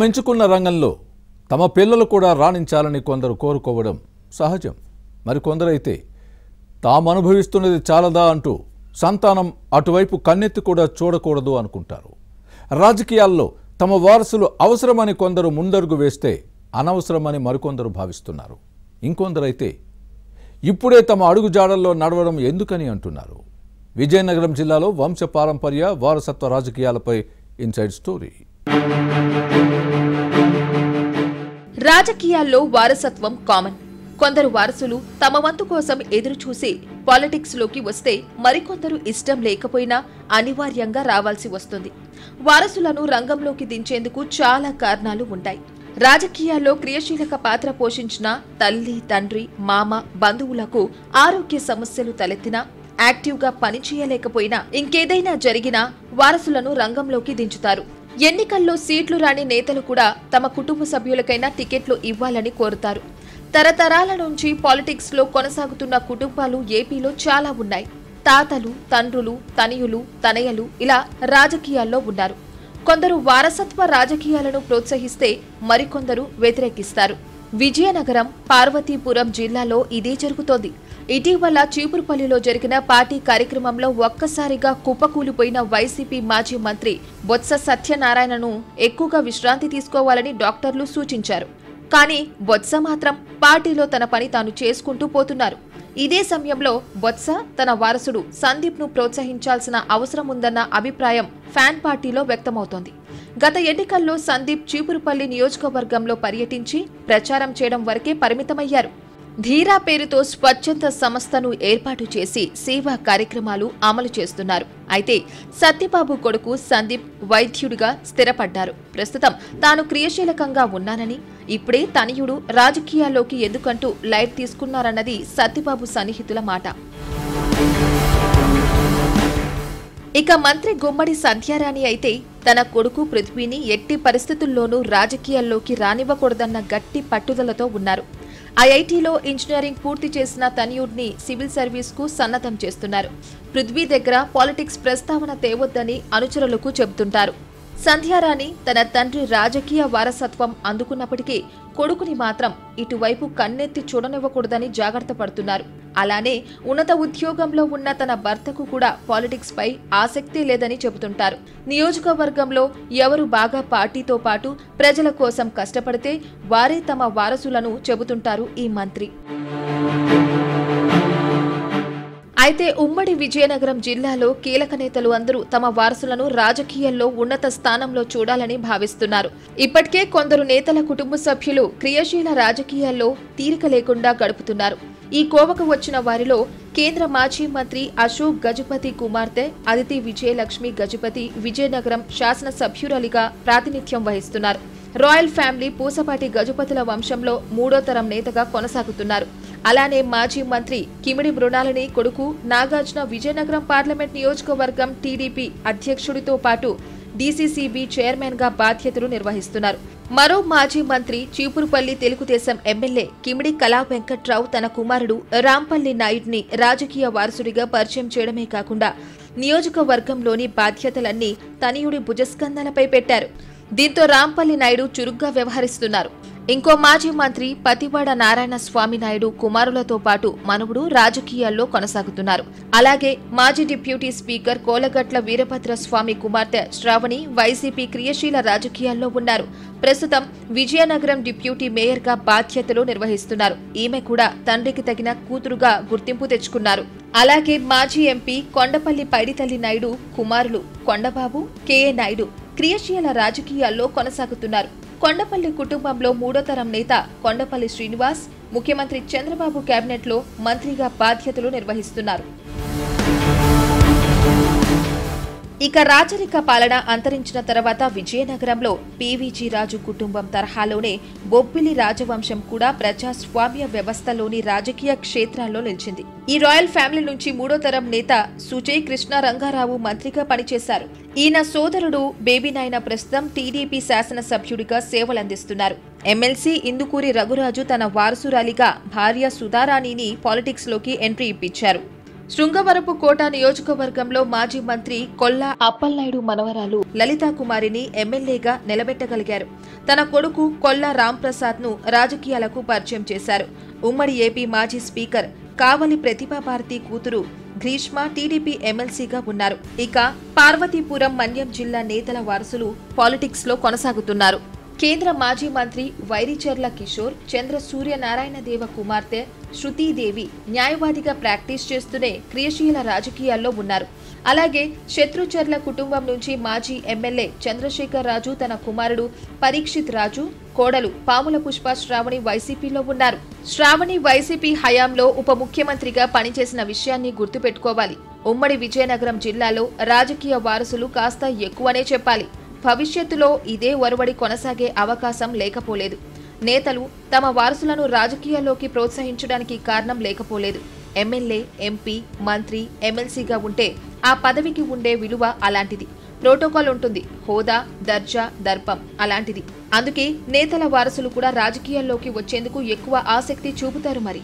ఎంచుకున్న రంగంలో తమ పిల్లలు కూడా రాణించాలని కొందరు కోరుకోవడం సహజం. మరికొందరైతే తాము అనుభవిస్తున్నది చాలదా అంటూ సంతానం అటువైపు కన్నెత్తి కూడా చూడకూడదు అనుకుంటారు. రాజకీయాల్లో తమ వారసులు అవసరమని కొందరు ముందడుగు వేస్తే అనవసరమని మరికొందరు భావిస్తున్నారు. ఇంకొందరైతే ఇప్పుడే తమ అడుగుజాడల్లో నడవడం ఎందుకని అంటున్నారు. విజయనగరం జిల్లాలో వంశపారంపర్య వారసత్వ రాజకీయాలపై ఇన్సైడ్ స్టోరీ. రాజకీయాల్లో వారసత్వం కామన్. కొందరు వారసులు తమ వంతు కోసం ఎదురుచూసి పాలిటిక్స్ లోకి వస్తే మరికొందరు ఇష్టం లేకపోయినా అనివార్యంగా రావాల్సి వస్తుంది. వారసులను రంగంలోకి దించేందుకు చాలా కారణాలు ఉంటాయి. రాజకీయాల్లో క్రియాశీలక పాత్ర పోషించిన తల్లి, తండ్రి, మామ, బంధువులకు ఆరోగ్య సమస్యలు తలెత్తినా, యాక్టివ్గా పనిచేయలేకపోయినా, ఇంకేదైనా జరిగినా వారసులను రంగంలోకి దించుతారు. ఎన్నికల్లో సీట్లు రాని నేతలు కూడా తమ కుటుంబ సభ్యులకైనా టికెట్లు ఇవ్వాలని కోరుతారు. తరతరాల నుంచి పాలిటిక్స్ లో కొనసాగుతున్న కుటుంబాలు ఏపీలో చాలా ఉన్నాయి. తాతలు, తండ్రులు, తనయులు, తనయలు ఇలా రాజకీయాల్లో ఉన్నారు. కొందరు వారసత్వ రాజకీయాలను ప్రోత్సహిస్తే మరికొందరు వ్యతిరేకిస్తారు. విజయనగరం, పార్వతీపురం జిల్లాలో ఇదే జరుగుతోంది. ఇటీవల చీపురుపల్లిలో జరిగిన పార్టీ కార్యక్రమంలో ఒక్కసారిగా కుప్పకూలిపోయిన వైసీపీ మాజీ మంత్రి బొత్స సత్యనారాయణను ఎక్కువగా విశ్రాంతి తీసుకోవాలని డాక్టర్లు సూచించారు. కానీ బొత్స మాత్రం పార్టీలో తన పని తాను చేసుకుంటూ పోతున్నారు. ఇదే సమయంలో బొత్స తన వారసుడు సందీప్ ను ప్రోత్సహించాల్సిన అవసరం ఉందన్న అభిప్రాయం ఫ్యాన్ పార్టీలో వ్యక్తమవుతోంది. గత ఎన్నికల్లో సందీప్ చీపురుపల్లి నియోజకవర్గంలో పర్యటించి ప్రచారం చేయడం వరకే పరిమితమయ్యారు. ధీరా పేరుతో స్వచ్ఛంద సంస్థను ఏర్పాటు చేసి సేవా కార్యక్రమాలు అమలు చేస్తున్నారు. అయితే సత్యబాబు కొడుకు సందీప్ వైద్యుడిగా స్థిరపడ్డారు. ప్రస్తుతం తాను క్రియాశీలకంగా ఉన్నానని, ఇప్పుడే తనయుడు రాజకీయాల్లోకి ఎందుకంటూ లైట్ తీసుకున్నారన్నది సత్యబాబు సన్నిహితుల మాట. ఇక మంత్రి గుమ్మడి సంధ్యారాణి అయితే తన కొడుకు పృథ్వీని ఎట్టి పరిస్థితుల్లోనూ రాజకీయాల్లోకి రానివ్వకూడదన్న గట్టి పట్టుదలతో ఉన్నారు. ఐఐటీలో ఇంజనీరింగ్ పూర్తి చేసిన తనయుడిని సివిల్ సర్వీస్ కు సన్నద్ధం చేస్తున్నారు. పృథ్వీ దగ్గర పాలిటిక్స్ ప్రస్తావన తేవొద్దని అనుచరులకు చెబుతుంటారు. సంధ్యారాణి తన తండ్రి రాజకీయ వారసత్వం అందుకున్నప్పటికీ కొడుకుని మాత్రం ఇటువైపు కన్నెత్తి చూడనివ్వకూడదని జాగ్రత్త పడుతున్నారు. అలానే ఉన్నత ఉద్యోగంలో ఉన్న తన భర్తకు కూడా పాలిటిక్స్ పై ఆసక్తి లేదని చెబుతుంటారు. నియోజకవర్గంలో ఎవరు బాగా పార్టీతో పాటు ప్రజల కోసం కష్టపడితే వారే తమ వారసులను చెబుతుంటారు ఈ మంత్రి. అయితే ఉమ్మడి విజయనగరం జిల్లాలో కీలక నేతలు అందరూ తమ వారసులను రాజకీయాల్లో ఉన్నత స్థానంలో చూడాలని భావిస్తున్నారు. ఇప్పటికే కొందరు నేతల కుటుంబ సభ్యులు క్రియాశీల రాజకీయాల్లో తీరిక లేకుండా గడుపుతున్నారు. ఈ కోవకు వచ్చిన వారిలో కేంద్ర మాజీ మంత్రి అశోక్ గజపతి కుమార్తె అదితి విజయలక్ష్మి గజపతి విజయనగరం శాసనసభ్యురాలిగా ప్రాతినిధ్యం వహిస్తున్నారు. రాయల్ ఫ్యామిలీ పూసపాటి గజపతుల వంశంలో మూడో తరం నేతగా కొనసాగుతున్నారు. అలానే మాజీ మంత్రి కిమిడి మృణాలిని కొడుకు నాగార్జున విజయనగరం పార్లమెంట్ నియోజకవర్గం టీడీపీ అధ్యక్షుడితో పాటు డీసీసీబీ చైర్మన్ గా బాధ్యతలు నిర్వహిస్తున్నారు. మరో మాజీ మంత్రి చీపురుపల్లి తెలుగుదేశం ఎమ్మెల్యే కిమిడి కళా వెంకట్రావు తన కుమారుడు రాంపల్లి నాయుడిని రాజకీయ వారసుడిగా పరిచయం చేయడమే కాకుండా నియోజకవర్గంలోని బాధ్యతలన్నీ తనయుడి భుజస్కంధాలపై పెట్టారు. దీంతో రాంపల్లి నాయుడు చురుగ్గా వ్యవహరిస్తున్నారు. ఇంకో మాజీ మంత్రి పతివాడ నారాయణ స్వామి నాయుడు కుమారులతో పాటు మనవుడు రాజకీయాల్లో కొనసాగుతున్నారు. అలాగే మాజీ డిప్యూటీ స్పీకర్ కోలగట్ల వీరభద్ర స్వామి కుమార్తె శ్రావణి వైసీపీ క్రియాశీల రాజకీయాల్లో ఉన్నారు. ప్రస్తుతం విజయనగరం డిప్యూటీ మేయర్ గా బాధ్యతలు నిర్వహిస్తున్నారు. ఈమె కూడా తండ్రికి తగిన కూతురుగా గుర్తింపు తెచ్చుకున్నారు. అలాగే మాజీ ఎంపీ కొండపల్లి పైడితల్లి నాయుడు కుమారులు కొండబాబు, కేఏ నాయుడు క్రియాశీల రాజకీయాల్లో కొనసాగుతున్నారు. కొండపల్లి కుటుంబంలో మూడో తరం నేత కొండపల్లి శ్రీనివాస్ ముఖ్యమంత్రి చంద్రబాబు కేబినెట్లో మంత్రిగా బాధ్యతలు నిర్వహిస్తున్నారు. ఇక రాచరిక పాలన అంతరించిన తర్వాత విజయనగరంలో పీవీజీ రాజు కుటుంబం తరహాలోనే బొబ్బిలి రాజవంశం కూడా ప్రజాస్వామ్య వ్యవస్థలోని రాజకీయ క్షేత్రాల్లో నిలిచింది. ఈ రాయల్ ఫ్యామిలీ నుంచి మూడో తరం నేత సుజయ్ కృష్ణ రంగారావు మంత్రిగా పనిచేశారు. ఈయన సోదరుడు బేబీనాయన ప్రస్తుతం టీడీపీ శాసనసభ్యుడిగా సేవలందిస్తున్నారు. ఎమ్మెల్సీ ఇందుకూరి రఘురాజు తన వారసురాలిగా భార్య సుధారాణిని పాలిటిక్స్ లోకి ఎంట్రీ ఇప్పించారు. శృంగవరపు కోట నియోజకవర్గంలో మాజీ మంత్రి కొల్లా అప్పలనాయుడు మనవరాలు లలితా కుమారిని ఎమ్మెల్యేగా నిలబెట్టగలిగారు. తన కొడుకు కొల్లా రాంప్రసాద్ ను రాజకీయాలకు పరిచయం చేశారు. ఉమ్మడి ఏపీ మాజీ స్పీకర్ కావలి ప్రతిభాభారతి కూతురు గ్రీష్మ టీడీపీ ఎమ్మెల్సీగా ఉన్నారు. ఇక పార్వతీపురం మన్యం జిల్లా నేతల వారసులు పాలిటిక్స్ లో కొనసాగుతున్నారు. కేంద్ర మాజీ మంత్రి వైరిచర్ల కిషోర్ చంద్ర సూర్యనారాయణ దేవ కుమార్తె శృతీదేవి న్యాయవాదిగా ప్రాక్టీస్ చేస్తూనే క్రియాశీల రాజకీయాల్లో ఉన్నారు. అలాగే శత్రుచర్ల కుటుంబం నుంచి మాజీ ఎమ్మెల్యే చంద్రశేఖర్ రాజు తన కుమారుడు పరీక్షిత్ రాజు, కోడలు పాముల పుష్ప శ్రావణి వైసీపీలో ఉన్నారు. శ్రావణి వైసీపీ హయాంలో ఉప ముఖ్యమంత్రిగా పనిచేసిన విషయాన్ని గుర్తుపెట్టుకోవాలి. ఉమ్మడి విజయనగరం జిల్లాలో రాజకీయ వారసులు కాస్త ఎక్కువనే చెప్పాలి. భవిష్యత్తులో ఇదే ఒరవడి కొనసాగే అవకాశం లేకపోలేదు. నేతలు తమ వారసులను రాజకీయాల్లోకి ప్రోత్సహించడానికి కారణం లేకపోలేదు. ఎమ్మెల్యే, ఎంపీ, మంత్రి, ఎమ్మెల్సీగా ఉంటే ఆ పదవికి ఉండే విలువ అలాంటిది. ప్రోటోకాల్ ఉంటుంది. హోదా, దర్జా, దర్పం అలాంటిది. అందుకే నేతల వారసులు కూడా రాజకీయాల్లోకి వచ్చేందుకు ఎక్కువ ఆసక్తి చూపుతారు. మరి